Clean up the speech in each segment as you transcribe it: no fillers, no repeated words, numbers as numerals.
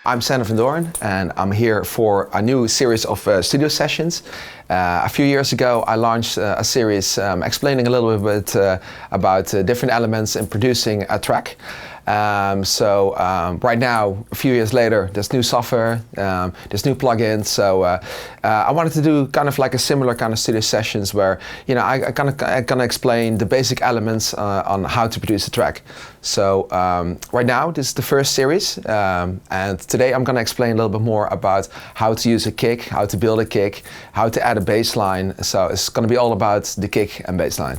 I'm Sander van Doorn and I'm here for a new series of studio sessions. A few years ago I launched a series explaining a little bit about different elements in producing a track. Right now, a few years later, there's new software, there's new plugins. So I wanted to do kind of like a similar kind of studio sessions where, you know, I gonna explain the basic elements on how to produce a track. So right now, this is the first series, and today I'm gonna explain a little bit more about how to use a kick, how to build a kick, how to add a bass line. So it's gonna be all about the kick and bass line.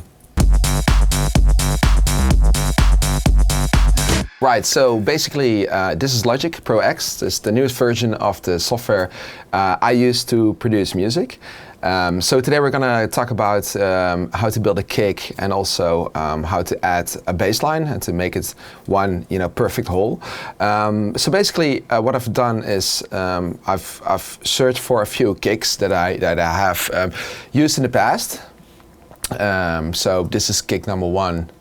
Right, so basically this is Logic Pro X. It's the newest version of the software I use to produce music. So today we're gonna talk about how to build a kick and also how to add a bass line and to make it one, you know, perfect whole. So basically what I've done is I've searched for a few kicks that I have used in the past. So this is kick number 1.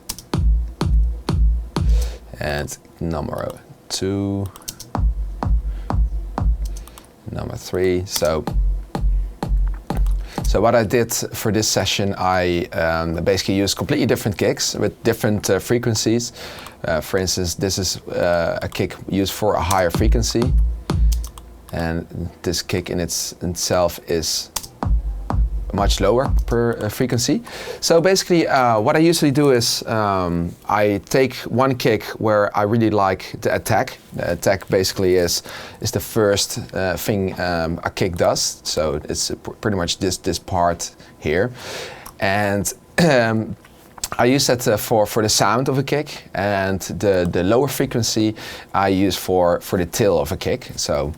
And number 2, number 3. So what I did for this session, I basically used completely different kicks with different frequencies. For instance, this is a kick used for a higher frequency, and this kick in itself is much lower per frequency. So basically what I usually do is I take one kick where I really like the attack. The attack basically is the first thing a kick does. So it's pretty much this part here. And I use that for the sound of a kick, and the lower frequency I use for the tail of a kick. So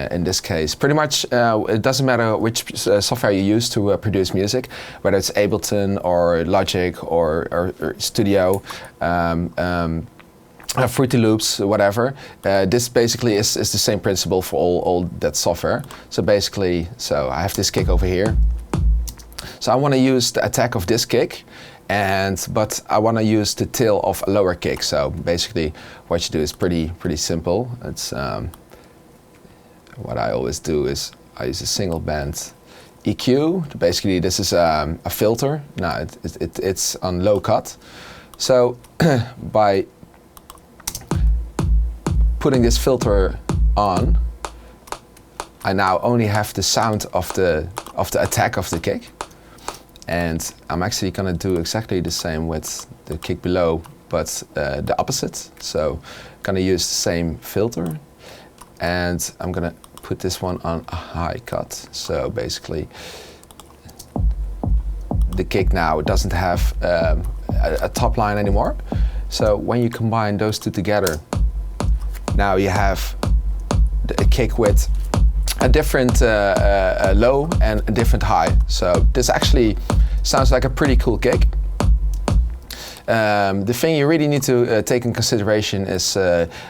in this case, pretty much it doesn't matter which software you use to produce music, whether it's Ableton or Logic or Studio, Fruity Loops, whatever. This basically is the same principle for all that software. So basically, I have this kick over here. So I want to use the attack of this kick, but I want to use the tail of a lower kick. So basically, what you do is pretty simple. It's what I always do is I use a single band EQ. Basically, this is a filter. Now it's on low cut. So by putting this filter on, I now only have the sound of the attack of the kick, and I'm actually gonna do exactly the same with the kick below, but the opposite. So I'm gonna use the same filter, and I'm gonna put this one on a high cut. So basically the kick now doesn't have a top line anymore. So when you combine those two together, now you have a kick with a different low and a different high. So this actually sounds like a pretty cool kick. The thing you really need to take in consideration is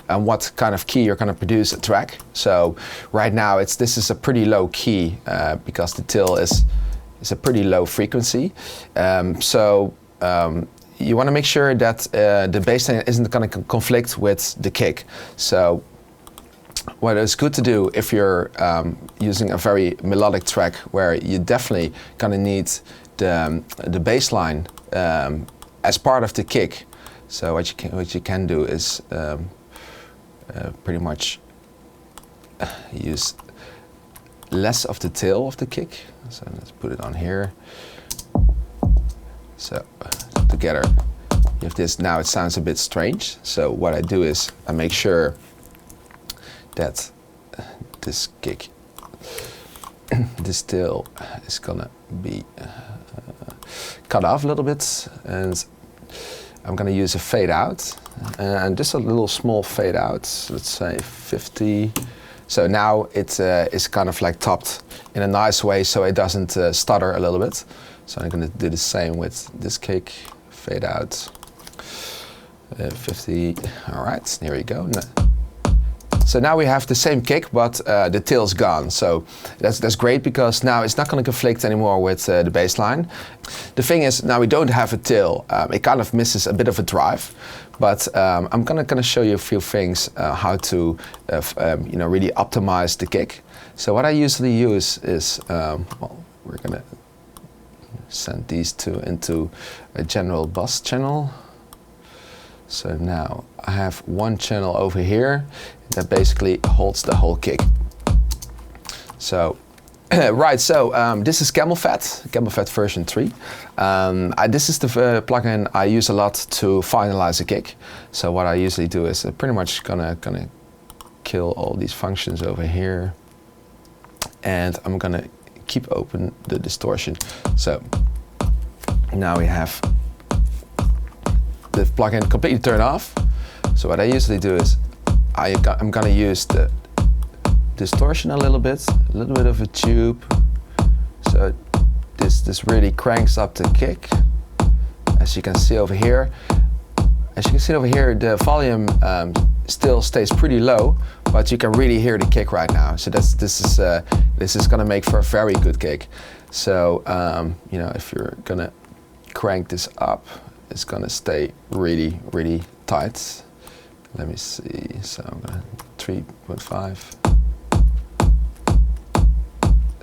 what kind of key you're going to produce a track. So right now this is a pretty low key because the tail is a pretty low frequency. You want to make sure that the bass line isn't going to conflict with the kick. So what is good to do if you're using a very melodic track where you definitely going to need the bass line as part of the kick. So what you can do is pretty much use less of the tail of the kick. So let's put it on here. So together you have this. Now it sounds a bit strange. So what I do is I make sure that this kick, this tail is gonna be cut off a little bit, and I'm gonna use a fade out, and just a little small fade out, let's say 50. So now it is kind of like topped in a nice way so it doesn't stutter a little bit. So I'm gonna do the same with this kick, fade out, 50, all right, here we go. So now we have the same kick, but the tail's gone. So that's great because now it's not going to conflict anymore with the bass line. The thing is, now we don't have a tail. It kind of misses a bit of a drive, but I'm gonna show you a few things how to really optimize the kick. So what I usually use is, well, we're gonna send these two into a general bus channel. So now I have one channel over here that basically holds the whole kick. So, right, so this is CamelPhat version 3. This is the plugin I use a lot to finalize a kick. So what I usually do is pretty much gonna kill all these functions over here. And I'm gonna keep open the distortion. So now we have the plugin completely turned off. So what I usually do is I'm gonna use the distortion a little bit of a tube. So this really cranks up the kick. As you can see over here. The volume still stays pretty low, but you can really hear the kick right now. So this is gonna make for a very good kick. So if you're gonna crank this up, it's gonna stay really, really tight. Let me see. So I'm gonna 3.5.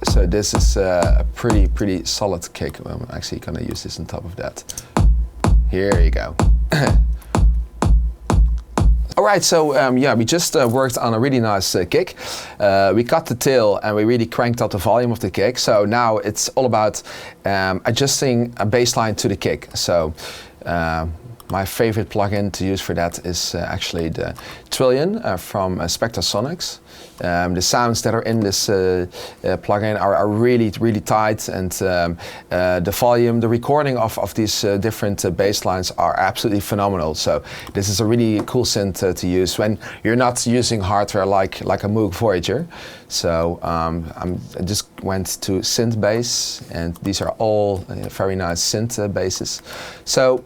So this is a pretty solid kick. I'm actually gonna use this on top of that. Here you go. All right, so we just worked on a really nice kick. We cut the tail and we really cranked up the volume of the kick. So now it's all about adjusting a bass line to the kick. So my favorite plugin to use for that is actually the Trillion from Spectrasonics. The sounds that are in this plugin are really, really tight, and the volume, the recording of these different bass lines are absolutely phenomenal. So this is a really cool synth to use when you're not using hardware like a Moog Voyager. So I just went to synth bass, and these are all very nice synth basses. So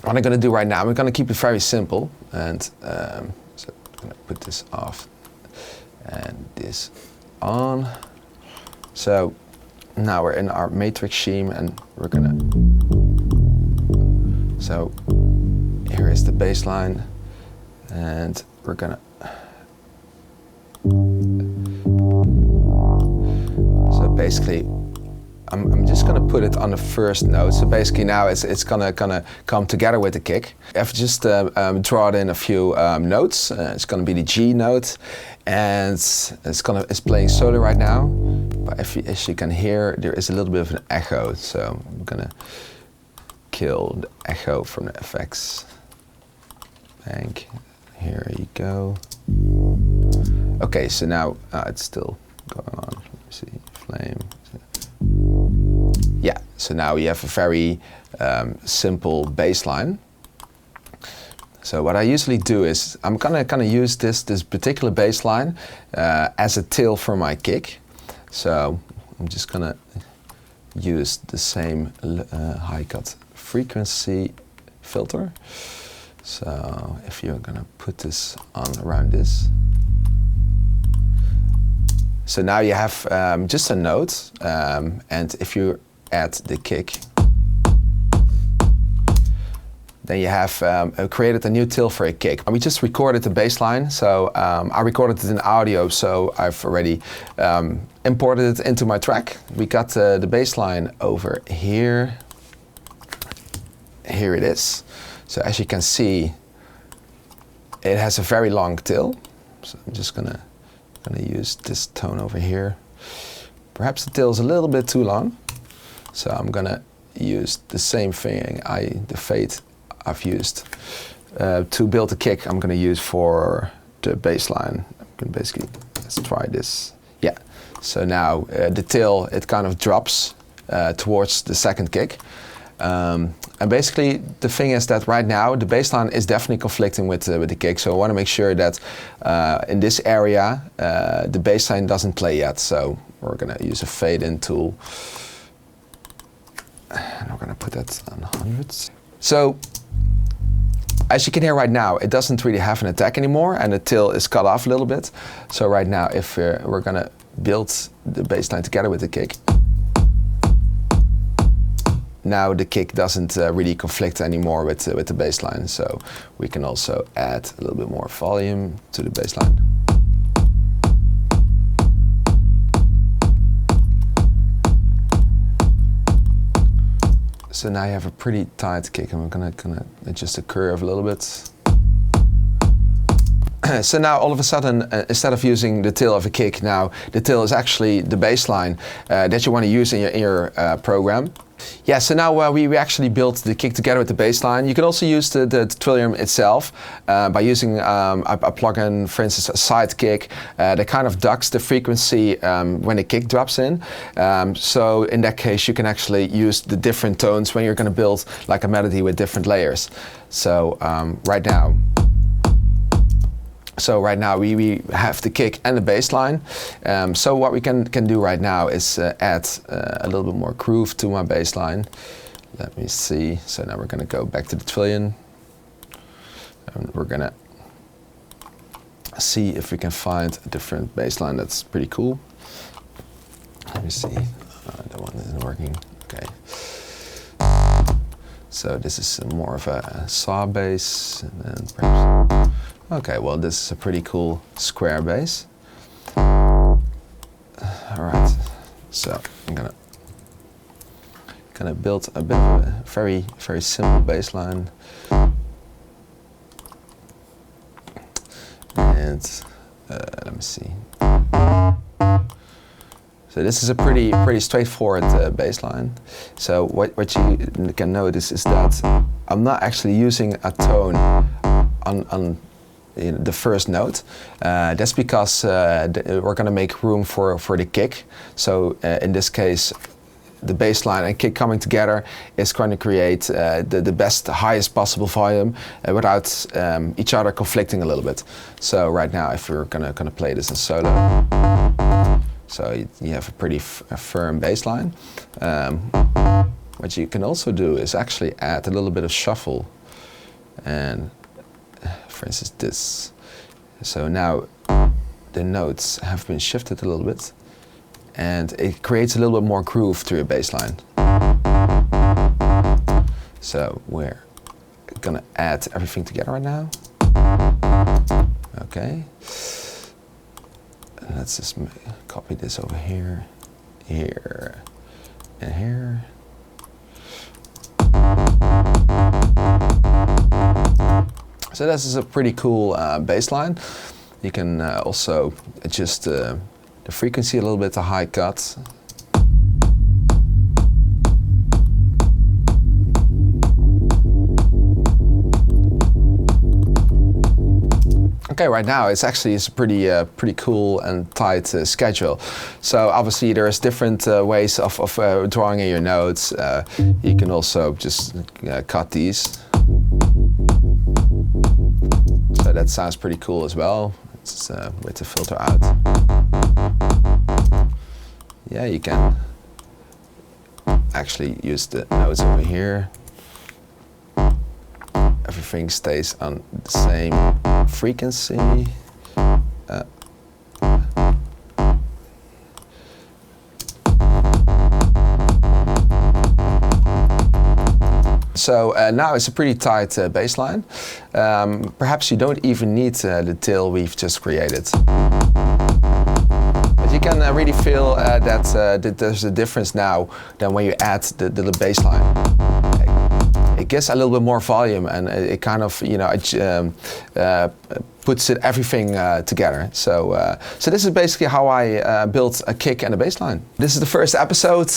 what I'm going to do right now, I'm going to keep it very simple, and so I'm going to put this off and this on. So now we're in our matrix scheme, and we're gonna, so here is the bass line, and we're gonna, so basically I'm just gonna put it on the first note. So basically now it's gonna come together with the kick. I've just drawn in a few notes. It's gonna be the G note, and it's playing solo right now. But as you can hear, there is a little bit of an echo. So I'm gonna kill the echo from the effects bank. Here you go. Okay, so now it's still going on. Let me see, flame. Yeah, so now we have a very simple bass line. So what I usually do is I'm gonna use this particular bass line as a tail for my kick. So I'm just gonna use the same high cut frequency filter. So if you're gonna put this on around this. So now you have just a note, and if you add the kick, then you have created a new tail for a kick. We just recorded the bass line, so I recorded it in audio, so I've already imported it into my track. We got the bass line over here. Here it is. So as you can see, it has a very long tail. So I'm just gonna use this tone over here. Perhaps the tail is a little bit too long, so I'm gonna use the same thing, the fade I've used to build the kick. I'm gonna use for the bass line. I'm gonna basically, let's try this. Yeah, so now the tail, it kind of drops towards the second kick. And basically the thing is that right now the bass line is definitely conflicting with the kick, so I want to make sure that in this area the bass line doesn't play yet. So we're going to use a fade in tool, and we're going to put that on 100. So As you can hear right now, it doesn't really have an attack anymore, and the tail is cut off a little bit. So right now, if we're gonna build the bass line together with the kick, now the kick doesn't really conflict anymore with the bass line. So we can also add a little bit more volume to the bass line. So now you have a pretty tight kick, and we're gonna adjust the curve a little bit. So now all of a sudden, instead of using the tail of a kick, now the tail is actually the bass line that you want to use in your program. Yeah, so now we actually built the kick together with the bass line. You can also use the Twillium itself by using a plugin, for instance, a side kick that kind of ducks the frequency when the kick drops in. So in that case, you can actually use the different tones when you're going to build like a melody with different layers. So right now we have the kick and the bass line. So what we can do right now is add a little bit more groove to my bass line. Let me see. So now we're gonna go back to the Twillium. And we're gonna see if we can find a different bass line that's pretty cool. Let me see. That one isn't working. Okay. So this is more of a saw bass, and then perhaps. Okay, well, this is a pretty cool square bass. All right, so I'm gonna build a bit of a very simple bass line, and let me see. So this is a pretty straightforward bass line. So what you can notice is that I'm not actually using a tone on the first note. That's because we're going to make room for the kick. So in this case, the bass line and kick coming together is going to create the best, highest possible volume without each other conflicting a little bit. So right now, if we're gonna play this in solo, so you have a pretty firm bass line. What you can also do is actually add a little bit of shuffle, and for instance this. So now the notes have been shifted a little bit, and it creates a little bit more groove to your bass line. So we're gonna add everything together right now. Okay. And let's just copy this over here, here, and here. So this is a pretty cool bass line. You can also adjust the frequency a little bit to high cut. Okay, right now it's a pretty cool and tight schedule. So obviously there's different ways of drawing in your notes. You can also just cut these. So that sounds pretty cool as well. It's a way to filter out. Yeah, you can actually use the notes over here. Everything stays on the same frequency. So now it's a pretty tight bass line. Perhaps you don't even need the tail we've just created. But you can really feel that there's a difference now than when you add the bass line. It gets a little bit more volume, and it kind of, puts everything together. So this is basically how I built a kick and a bass line. This is the first episode.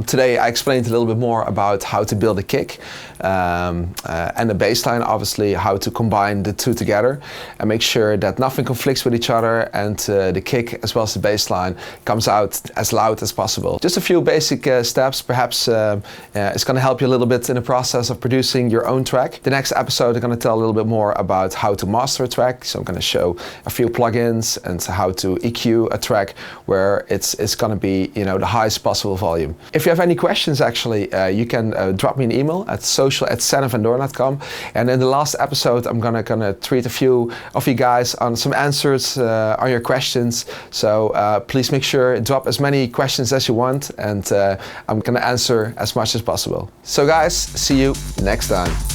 Today I explained a little bit more about how to build a kick and a bass line, obviously how to combine the two together and make sure that nothing conflicts with each other, and the kick as well as the bass line comes out as loud as possible. Just a few basic steps. Perhaps it's going to help you a little bit in the process of producing your own track. The next episode I'm going to tell a little bit more about how to master a track. track. So I'm going to show a few plugins and how to EQ a track where it's going to be, you know, the highest possible volume. If you have any questions, actually, you can drop me an email at social@sander-van-doorn.com. And in the last episode, I'm gonna treat a few of you guys on some answers on your questions. So please make sure drop as many questions as you want, and I'm gonna answer as much as possible. So guys, see you next time.